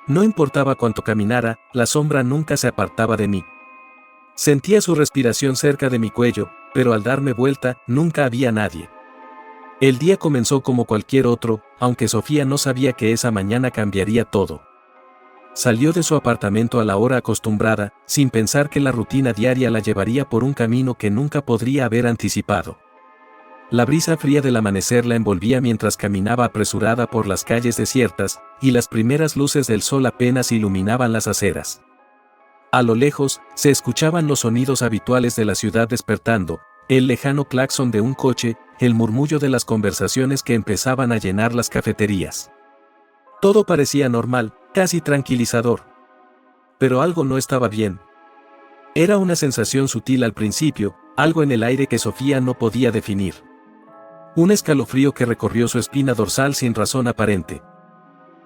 No importaba cuánto caminara, la sombra nunca se apartaba de mí. Sentía su respiración cerca de mi cuello, pero al darme vuelta, nunca había nadie. El día comenzó como cualquier otro, aunque Sofía no sabía que esa mañana cambiaría todo. Salió de su apartamento a la hora acostumbrada, sin pensar que la rutina diaria la llevaría por un camino que nunca podría haber anticipado. La brisa fría del amanecer la envolvía mientras caminaba apresurada por las calles desiertas, y las primeras luces del sol apenas iluminaban las aceras. A lo lejos, se escuchaban los sonidos habituales de la ciudad despertando, el lejano claxon de un coche, el murmullo de las conversaciones que empezaban a llenar las cafeterías. Todo parecía normal, casi tranquilizador. Pero algo no estaba bien. Era una sensación sutil al principio, algo en el aire que Sofía no podía definir. Un escalofrío que recorrió su espina dorsal sin razón aparente.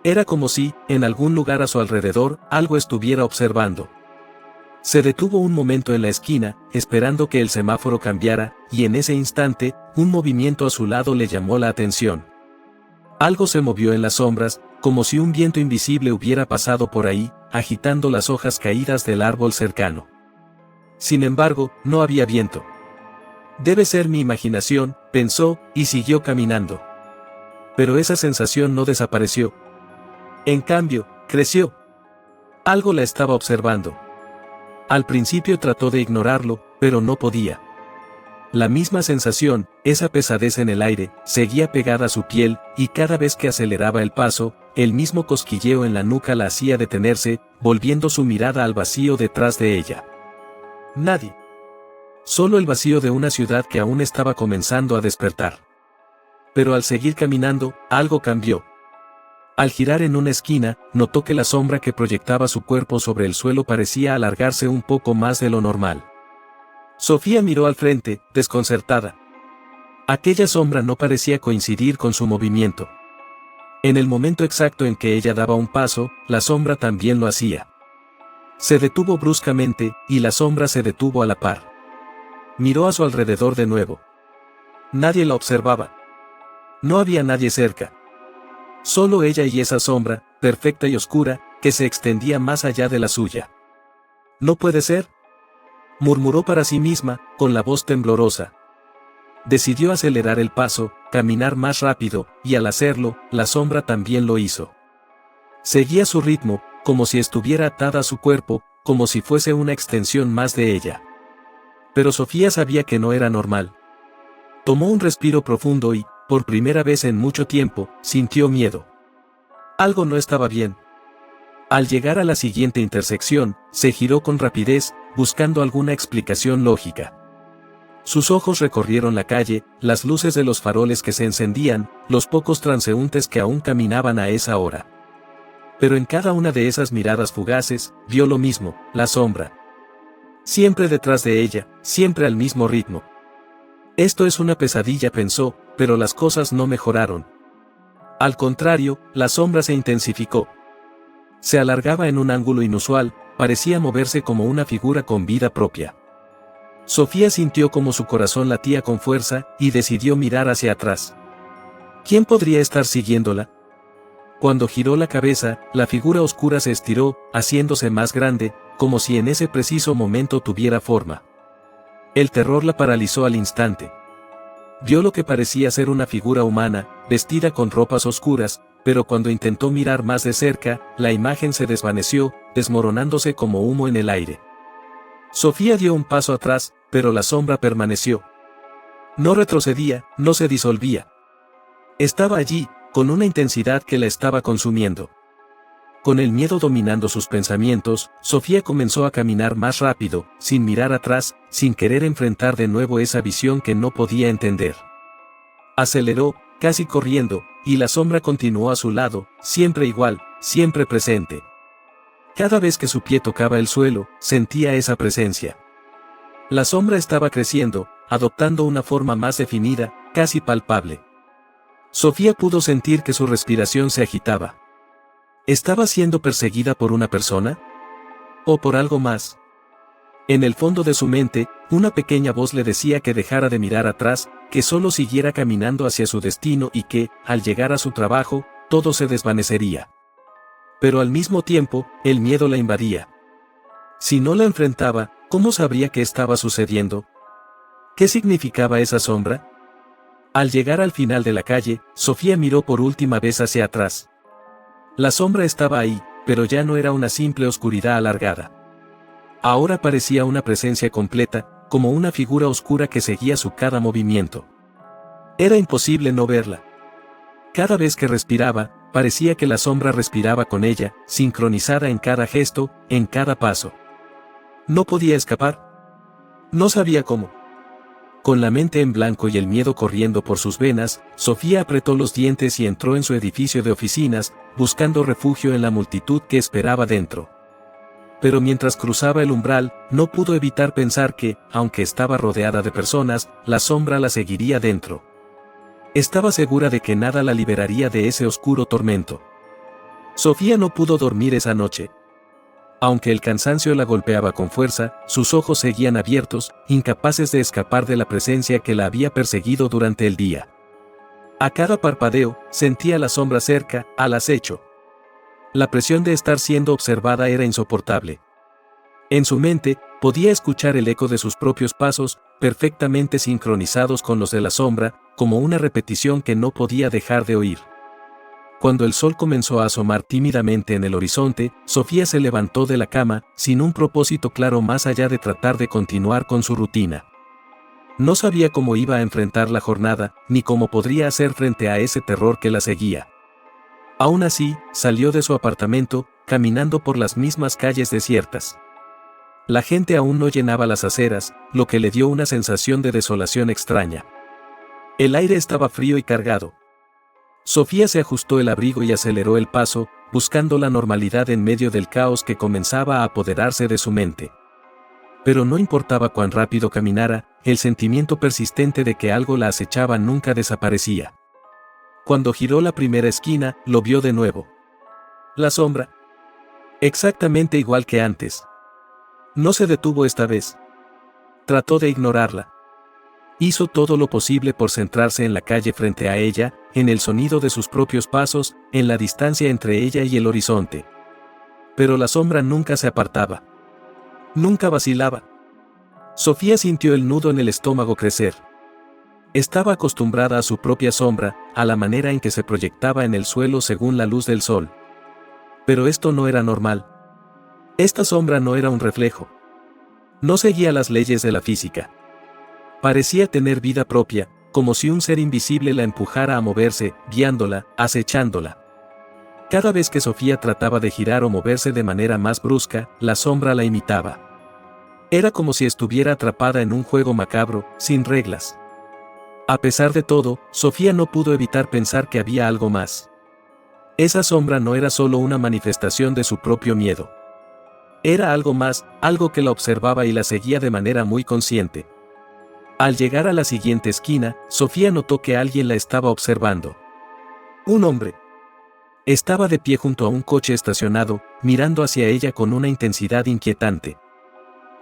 Era como si, en algún lugar a su alrededor, algo estuviera observando. Se detuvo un momento en la esquina, esperando que el semáforo cambiara, y en ese instante, un movimiento a su lado le llamó la atención. Algo se movió en las sombras, como si un viento invisible hubiera pasado por ahí, agitando las hojas caídas del árbol cercano. Sin embargo, no había viento. Debe ser mi imaginación, pensó, y siguió caminando. Pero esa sensación no desapareció. En cambio, creció. Algo la estaba observando. Al principio trató de ignorarlo, pero no podía. La misma sensación, esa pesadez en el aire, seguía pegada a su piel, y cada vez que aceleraba el paso, el mismo cosquilleo en la nuca la hacía detenerse, volviendo su mirada al vacío detrás de ella. Nadie. Solo el vacío de una ciudad que aún estaba comenzando a despertar. Pero al seguir caminando, algo cambió. Al girar en una esquina, notó que la sombra que proyectaba su cuerpo sobre el suelo parecía alargarse un poco más de lo normal. Sofía miró al frente, desconcertada. Aquella sombra no parecía coincidir con su movimiento. En el momento exacto en que ella daba un paso, la sombra también lo hacía. Se detuvo bruscamente, y la sombra se detuvo a la par. Miró a su alrededor de nuevo. Nadie la observaba. No había nadie cerca. Solo ella y esa sombra, perfecta y oscura, que se extendía más allá de la suya. «No puede ser», murmuró para sí misma, con la voz temblorosa. Decidió acelerar el paso, caminar más rápido, y al hacerlo, la sombra también lo hizo. Seguía su ritmo, como si estuviera atada a su cuerpo, como si fuese una extensión más de ella. Pero Sofía sabía que no era normal. Tomó un respiro profundo y, por primera vez en mucho tiempo, sintió miedo. Algo no estaba bien. Al llegar a la siguiente intersección, se giró con rapidez, buscando alguna explicación lógica. Sus ojos recorrieron la calle, las luces de los faroles que se encendían, los pocos transeúntes que aún caminaban a esa hora. Pero en cada una de esas miradas fugaces, vio lo mismo, la sombra. Siempre detrás de ella, siempre al mismo ritmo. Esto es una pesadilla, pensó, pero las cosas no mejoraron. Al contrario, la sombra se intensificó. Se alargaba en un ángulo inusual, parecía moverse como una figura con vida propia. Sofía sintió como su corazón latía con fuerza, y decidió mirar hacia atrás. ¿Quién podría estar siguiéndola? Cuando giró la cabeza, la figura oscura se estiró, haciéndose más grande, como si en ese preciso momento tuviera forma. El terror la paralizó al instante. Vio lo que parecía ser una figura humana, vestida con ropas oscuras, pero cuando intentó mirar más de cerca, la imagen se desvaneció, desmoronándose como humo en el aire. Sofía dio un paso atrás, pero la sombra permaneció. No retrocedía, no se disolvía. Estaba allí, con una intensidad que la estaba consumiendo. Con el miedo dominando sus pensamientos, Sofía comenzó a caminar más rápido, sin mirar atrás, sin querer enfrentar de nuevo esa visión que no podía entender. Aceleró, casi corriendo, y la sombra continuó a su lado, siempre igual, siempre presente. Cada vez que su pie tocaba el suelo, sentía esa presencia. La sombra estaba creciendo, adoptando una forma más definida, casi palpable. Sofía pudo sentir que su respiración se agitaba. ¿Estaba siendo perseguida por una persona? ¿O por algo más? En el fondo de su mente, una pequeña voz le decía que dejara de mirar atrás, que solo siguiera caminando hacia su destino y que, al llegar a su trabajo, todo se desvanecería. Pero al mismo tiempo, el miedo la invadía. Si no la enfrentaba, ¿cómo sabría qué estaba sucediendo? ¿Qué significaba esa sombra? Al llegar al final de la calle, Sofía miró por última vez hacia atrás. La sombra estaba ahí, pero ya no era una simple oscuridad alargada. Ahora parecía una presencia completa, como una figura oscura que seguía su cada movimiento. Era imposible no verla. Cada vez que respiraba, parecía que la sombra respiraba con ella, sincronizada en cada gesto, en cada paso. No podía escapar. No sabía cómo. Con la mente en blanco y el miedo corriendo por sus venas, Sofía apretó los dientes y entró en su edificio de oficinas, buscando refugio en la multitud que esperaba dentro. Pero mientras cruzaba el umbral, no pudo evitar pensar que, aunque estaba rodeada de personas, la sombra la seguiría dentro. Estaba segura de que nada la liberaría de ese oscuro tormento. Sofía no pudo dormir esa noche. Aunque el cansancio la golpeaba con fuerza, sus ojos seguían abiertos, incapaces de escapar de la presencia que la había perseguido durante el día. A cada parpadeo, sentía la sombra cerca, al acecho. La presión de estar siendo observada era insoportable. En su mente, podía escuchar el eco de sus propios pasos, perfectamente sincronizados con los de la sombra, como una repetición que no podía dejar de oír. Cuando el sol comenzó a asomar tímidamente en el horizonte, Sofía se levantó de la cama, sin un propósito claro más allá de tratar de continuar con su rutina. No sabía cómo iba a enfrentar la jornada, ni cómo podría hacer frente a ese terror que la seguía. Aún así, salió de su apartamento, caminando por las mismas calles desiertas. La gente aún no llenaba las aceras, lo que le dio una sensación de desolación extraña. El aire estaba frío y cargado. Sofía se ajustó el abrigo y aceleró el paso, buscando la normalidad en medio del caos que comenzaba a apoderarse de su mente. Pero no importaba cuán rápido caminara, el sentimiento persistente de que algo la acechaba nunca desaparecía. Cuando giró la primera esquina, lo vio de nuevo. La sombra. Exactamente igual que antes. No se detuvo esta vez. Trató de ignorarla. Hizo todo lo posible por centrarse en la calle frente a ella, en el sonido de sus propios pasos, en la distancia entre ella y el horizonte. Pero la sombra nunca se apartaba. Nunca vacilaba. Sofía sintió el nudo en el estómago crecer. Estaba acostumbrada a su propia sombra, a la manera en que se proyectaba en el suelo según la luz del sol. Pero esto no era normal. Esta sombra no era un reflejo. No seguía las leyes de la física. Parecía tener vida propia, como si un ser invisible la empujara a moverse, guiándola, acechándola. Cada vez que Sofía trataba de girar o moverse de manera más brusca, la sombra la imitaba. Era como si estuviera atrapada en un juego macabro, sin reglas. A pesar de todo, Sofía no pudo evitar pensar que había algo más. Esa sombra no era solo una manifestación de su propio miedo. Era algo más, algo que la observaba y la seguía de manera muy consciente. Al llegar a la siguiente esquina, Sofía notó que alguien la estaba observando. Un hombre. Estaba de pie junto a un coche estacionado, mirando hacia ella con una intensidad inquietante.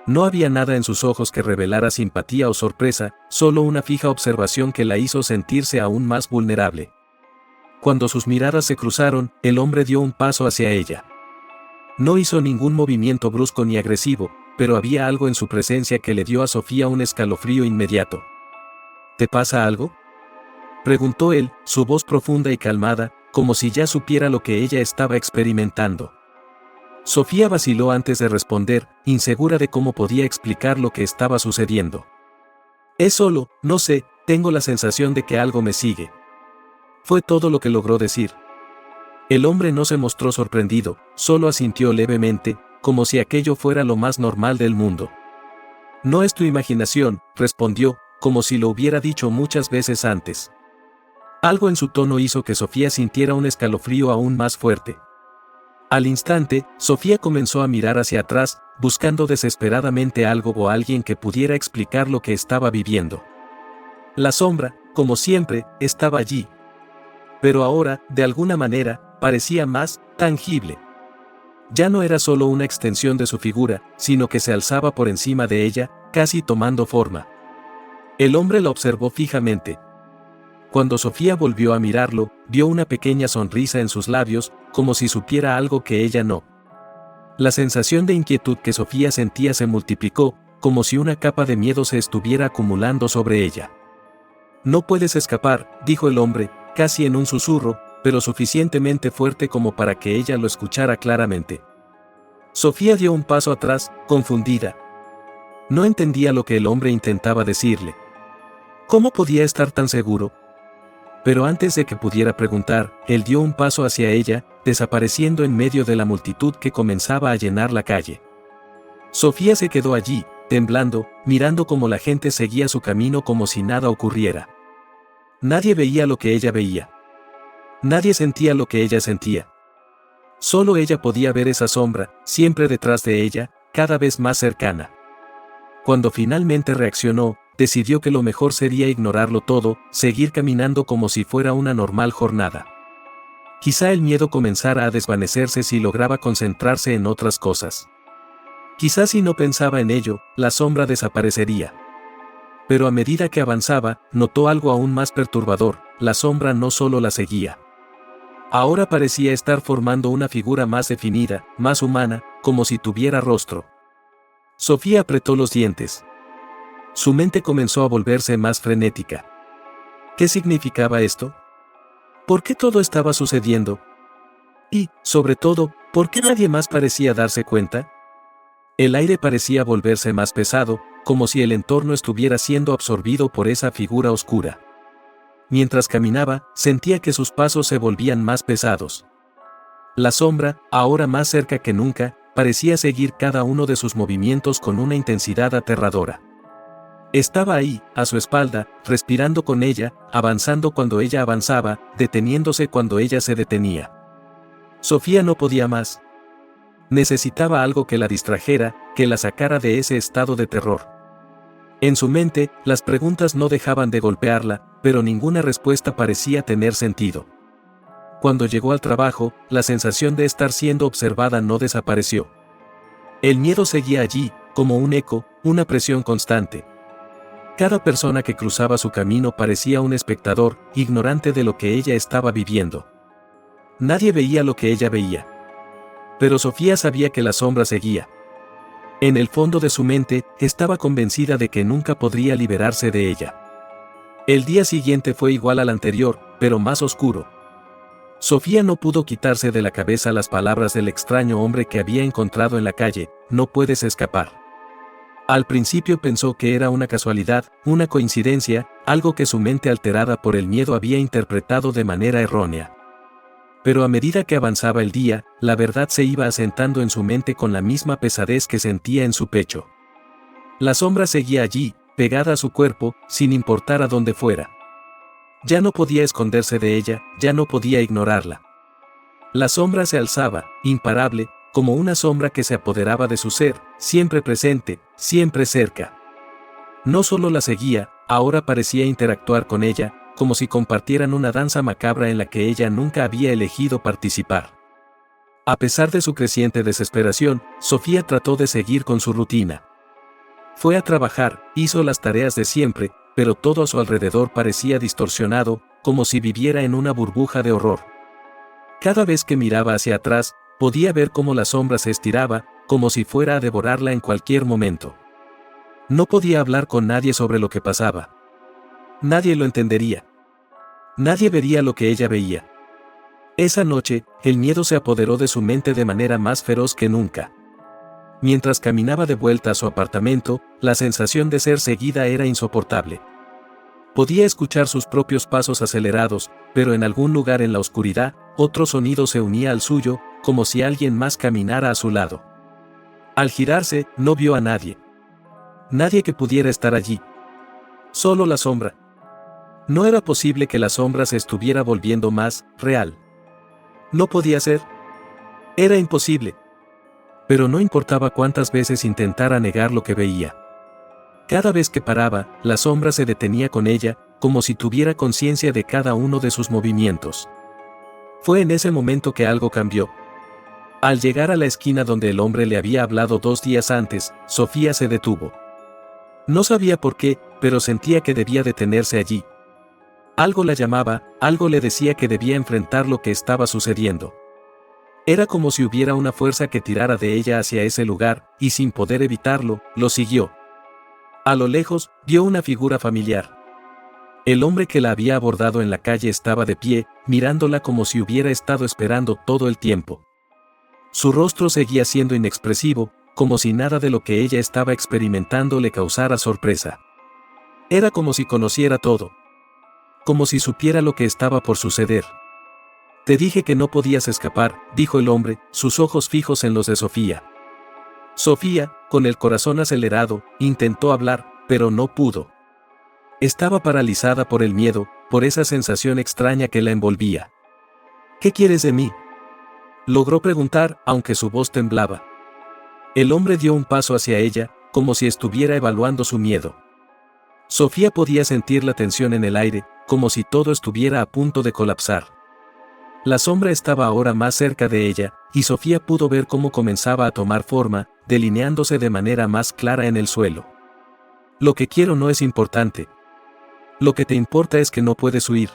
No había nada en sus ojos que revelara simpatía o sorpresa, solo una fija observación que la hizo sentirse aún más vulnerable. Cuando sus miradas se cruzaron, el hombre dio un paso hacia ella. No hizo ningún movimiento brusco ni agresivo, pero había algo en su presencia que le dio a Sofía un escalofrío inmediato. ¿Te pasa algo?, preguntó él, su voz profunda y calmada, como si ya supiera lo que ella estaba experimentando. Sofía vaciló antes de responder, insegura de cómo podía explicar lo que estaba sucediendo. Es solo, no sé, tengo la sensación de que algo me sigue. Fue todo lo que logró decir. El hombre no se mostró sorprendido, solo asintió levemente, como si aquello fuera lo más normal del mundo. No es tu imaginación, respondió, como si lo hubiera dicho muchas veces antes. Algo en su tono hizo que Sofía sintiera un escalofrío aún más fuerte. Al instante, Sofía comenzó a mirar hacia atrás, buscando desesperadamente algo o alguien que pudiera explicar lo que estaba viviendo. La sombra, como siempre, estaba allí. Pero ahora, de alguna manera, parecía más tangible. Ya no era solo una extensión de su figura, sino que se alzaba por encima de ella, casi tomando forma. El hombre la observó fijamente. Cuando Sofía volvió a mirarlo, vio una pequeña sonrisa en sus labios, como si supiera algo que ella no. La sensación de inquietud que Sofía sentía se multiplicó, como si una capa de miedo se estuviera acumulando sobre ella. «No puedes escapar», dijo el hombre, casi en un susurro, pero suficientemente fuerte como para que ella lo escuchara claramente. Sofía dio un paso atrás, confundida. No entendía lo que el hombre intentaba decirle. ¿Cómo podía estar tan seguro? Pero antes de que pudiera preguntar, él dio un paso hacia ella, desapareciendo en medio de la multitud que comenzaba a llenar la calle. Sofía se quedó allí, temblando, mirando cómo la gente seguía su camino como si nada ocurriera. Nadie veía lo que ella veía. Nadie sentía lo que ella sentía. Solo ella podía ver esa sombra, siempre detrás de ella, cada vez más cercana. Cuando finalmente reaccionó, decidió que lo mejor sería ignorarlo todo, seguir caminando como si fuera una normal jornada. Quizá el miedo comenzara a desvanecerse si lograba concentrarse en otras cosas. Quizá si no pensaba en ello, la sombra desaparecería. Pero a medida que avanzaba, notó algo aún más perturbador: la sombra no solo la seguía. Ahora parecía estar formando una figura más definida, más humana, como si tuviera rostro. Sofía apretó los dientes. Su mente comenzó a volverse más frenética. ¿Qué significaba esto? ¿Por qué todo estaba sucediendo? Y, sobre todo, ¿por qué nadie más parecía darse cuenta? El aire parecía volverse más pesado, como si el entorno estuviera siendo absorbido por esa figura oscura. Mientras caminaba, sentía que sus pasos se volvían más pesados. La sombra, ahora más cerca que nunca, parecía seguir cada uno de sus movimientos con una intensidad aterradora. Estaba ahí, a su espalda, respirando con ella, avanzando cuando ella avanzaba, deteniéndose cuando ella se detenía. Sofía no podía más. Necesitaba algo que la distrajera, que la sacara de ese estado de terror. En su mente, las preguntas no dejaban de golpearla, pero ninguna respuesta parecía tener sentido. Cuando llegó al trabajo, la sensación de estar siendo observada no desapareció. El miedo seguía allí, como un eco, una presión constante. Cada persona que cruzaba su camino parecía un espectador, ignorante de lo que ella estaba viviendo. Nadie veía lo que ella veía. Pero Sofía sabía que la sombra seguía. En el fondo de su mente, estaba convencida de que nunca podría liberarse de ella. El día siguiente fue igual al anterior, pero más oscuro. Sofía no pudo quitarse de la cabeza las palabras del extraño hombre que había encontrado en la calle: «No puedes escapar». Al principio pensó que era una casualidad, una coincidencia, algo que su mente alterada por el miedo había interpretado de manera errónea. Pero a medida que avanzaba el día, la verdad se iba asentando en su mente con la misma pesadez que sentía en su pecho. La sombra seguía allí, pegada a su cuerpo, sin importar a dónde fuera. Ya no podía esconderse de ella, ya no podía ignorarla. La sombra se alzaba, imparable, como una sombra que se apoderaba de su ser, siempre presente, siempre cerca. No solo la seguía, ahora parecía interactuar con ella, como si compartieran una danza macabra en la que ella nunca había elegido participar. A pesar de su creciente desesperación, Sofía trató de seguir con su rutina. Fue a trabajar, hizo las tareas de siempre, pero todo a su alrededor parecía distorsionado, como si viviera en una burbuja de horror. Cada vez que miraba hacia atrás, podía ver cómo la sombra se estiraba, como si fuera a devorarla en cualquier momento. No podía hablar con nadie sobre lo que pasaba. Nadie lo entendería. Nadie vería lo que ella veía. Esa noche, el miedo se apoderó de su mente de manera más feroz que nunca. Mientras caminaba de vuelta a su apartamento, la sensación de ser seguida era insoportable. Podía escuchar sus propios pasos acelerados, pero en algún lugar en la oscuridad, otro sonido se unía al suyo, como si alguien más caminara a su lado. Al girarse, no vio a nadie. Nadie que pudiera estar allí. Solo la sombra. No era posible que la sombra se estuviera volviendo más real. No podía ser. Era imposible. Pero no importaba cuántas veces intentara negar lo que veía. Cada vez que paraba, la sombra se detenía con ella, como si tuviera conciencia de cada uno de sus movimientos. Fue en ese momento que algo cambió. Al llegar a la esquina donde el hombre le había hablado 2 días antes, Sofía se detuvo. No sabía por qué, pero sentía que debía detenerse allí. Algo la llamaba, algo le decía que debía enfrentar lo que estaba sucediendo. Era como si hubiera una fuerza que tirara de ella hacia ese lugar, y sin poder evitarlo, lo siguió. A lo lejos, vio una figura familiar. El hombre que la había abordado en la calle estaba de pie, mirándola como si hubiera estado esperando todo el tiempo. Su rostro seguía siendo inexpresivo, como si nada de lo que ella estaba experimentando le causara sorpresa. Era como si conociera todo. Como si supiera lo que estaba por suceder. Te dije que no podías escapar, dijo el hombre, sus ojos fijos en los de Sofía. Sofía, con el corazón acelerado, intentó hablar, pero no pudo. Estaba paralizada por el miedo, por esa sensación extraña que la envolvía. ¿Qué quieres de mí?, logró preguntar, aunque su voz temblaba. El hombre dio un paso hacia ella, como si estuviera evaluando su miedo. Sofía podía sentir la tensión en el aire, como si todo estuviera a punto de colapsar. La sombra estaba ahora más cerca de ella, y Sofía pudo ver cómo comenzaba a tomar forma, delineándose de manera más clara en el suelo. Lo que quiero no es importante. Lo que te importa es que no puedes huir.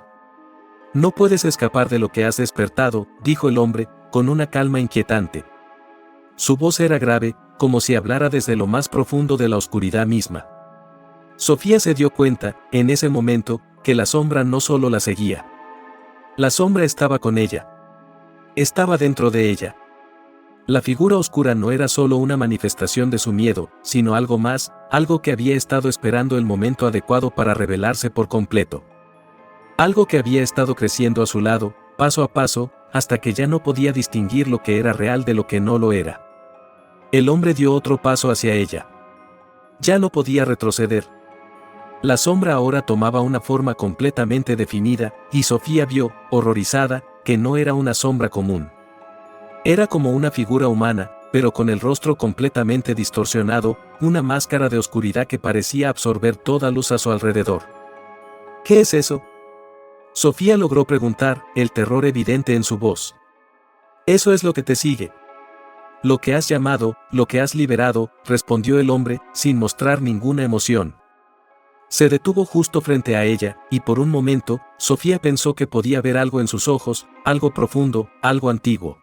No puedes escapar de lo que has despertado, dijo el hombre, con una calma inquietante. Su voz era grave, como si hablara desde lo más profundo de la oscuridad misma. Sofía se dio cuenta, en ese momento, que la sombra no solo la seguía. La sombra estaba con ella. Estaba dentro de ella. La figura oscura no era solo una manifestación de su miedo, sino algo más, algo que había estado esperando el momento adecuado para revelarse por completo. Algo que había estado creciendo a su lado, paso a paso, hasta que ya no podía distinguir lo que era real de lo que no lo era. El hombre dio otro paso hacia ella. Ya no podía retroceder. La sombra ahora tomaba una forma completamente definida, y Sofía vio, horrorizada, que no era una sombra común. Era como una figura humana, pero con el rostro completamente distorsionado, una máscara de oscuridad que parecía absorber toda luz a su alrededor. ¿Qué es eso?, Sofía logró preguntar, el terror evidente en su voz. Eso es lo que te sigue. Lo que has llamado, lo que has liberado, respondió el hombre, sin mostrar ninguna emoción. Se detuvo justo frente a ella, y por un momento, Sofía pensó que podía ver algo en sus ojos, algo profundo, algo antiguo.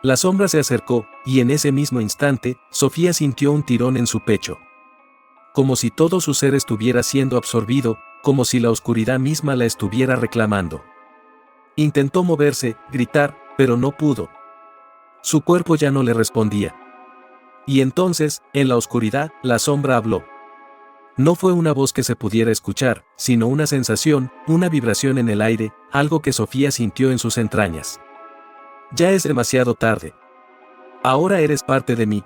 La sombra se acercó, y en ese mismo instante, Sofía sintió un tirón en su pecho. Como si todo su ser estuviera siendo absorbido, como si la oscuridad misma la estuviera reclamando. Intentó moverse, gritar, pero no pudo. Su cuerpo ya no le respondía. Y entonces, en la oscuridad, la sombra habló. No fue una voz que se pudiera escuchar, sino una sensación, una vibración en el aire, algo que Sofía sintió en sus entrañas. Ya es demasiado tarde. Ahora eres parte de mí.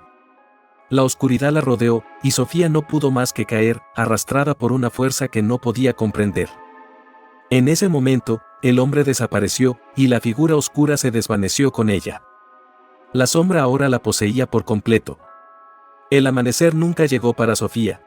La oscuridad la rodeó, y Sofía no pudo más que caer, arrastrada por una fuerza que no podía comprender. En ese momento, el hombre desapareció, y la figura oscura se desvaneció con ella. La sombra ahora la poseía por completo. El amanecer nunca llegó para Sofía.